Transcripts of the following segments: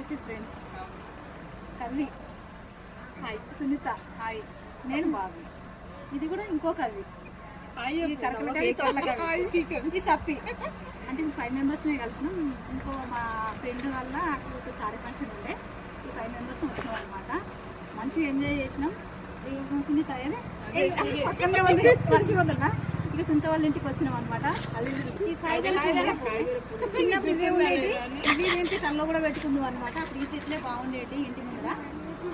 SSC friends. కవి hi, Sunitha hi, నేను బాబు, ఇది కూడా ఇంకో కవి, ఇది సప్పి. అంటే 5 మెంబర్స్నే కలిసినాం. ఇంకో మా ఫ్రెండ్ వల్ల అక్కడ సారీ ఫంక్షన్ ఉండే, ఈ 5 మెంబర్స్ వచ్చినాం అనమాట. మంచిగా ఎంజాయ్ చేసినాం. సునీత పక్కనే ఉంది పరిచయం. ఇక సునీత వాళ్ళ ఇంటికి వచ్చినాం అనమాట. చిన్న పిల్లలు ఉండేది, ఇవి తనలో కూడా పెట్టుకుందాం అనమాట. అప్పుడు ఈ చెట్లే బాగుండేది ఇంటి ముందర.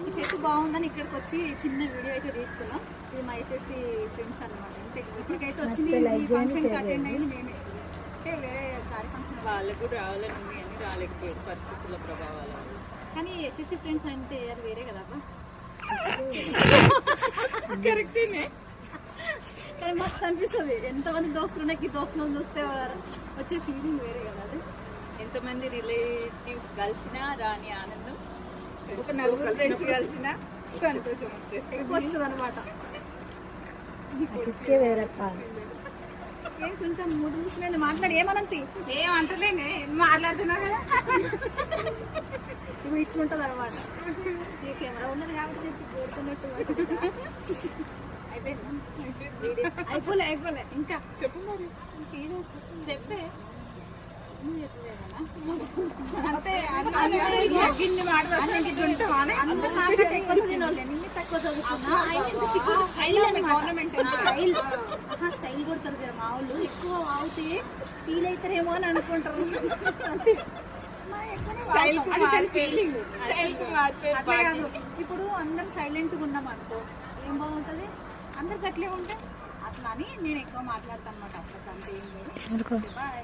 ఈ చెట్టు బాగుందని ఇక్కడికి వచ్చి చిన్న వీడియో అయితే తీసుకున్నాం. ఇది మా ఎస్ఎస్సి ఫ్రెండ్స్ అనమాట. ఇప్పటికైతే వచ్చింది, ఈ ఫంక్షన్కి అటెండ్ అయింది మేమే. అంటే వేరే సారీ ఫంక్షన్ వాళ్ళకు కూడా రావాలని ఉంది అని రాలేకపోయారు పరిస్థితుల ప్రభావాల. కానీ ఎస్ఎస్సి ఫ్రెండ్స్ అంటే అది వేరే కదా. కరెక్టేనే, కానీ మస్తు అనిపిస్తుంది. ఎంతమంది దోస్తులు ఉన్నాయి, ఈ దోస్తులను చూస్తే వచ్చే ఫీలింగ్ వేరే కదా. అది ఎంతమంది రిలేటివ్స్ కలిసినా రాని ఆనందం, ఒక నలుగురు ఫ్రెండ్స్ కలిసినా సంతోషం వస్తుంది అనమాట. ఏం సుంటాం 3 నిమిషాలు మాట్లాడి ఏమనంతి ఏమంటలేనే మాట్లాడుతున్నా కదా. ఇవి ఇట్లుంటుంది అనమాట. ఈ కెమెరా ఉన్నది కాబట్టి చేసి కోరుతున్నట్టు. అయిపోలే ఇంకా చెప్పు మరి. చెప్పే అంటే స్టైల్ కొడతారు కదా మా వాళ్ళు. ఎక్కువ వాగితే ఫీల్ అవుతారేమో అని అనుకుంటారు. ఇప్పుడు అందరం సైలెంట్గా ఉన్నాం అనుకో, ఏం బాగుంటుంది. అందరికి అట్లే ఉంటే అట్లా అని నేను ఎక్కువ మాట్లాడతాను అనమాట. అట్లా అంతే ఏం లేదు. బాయ్.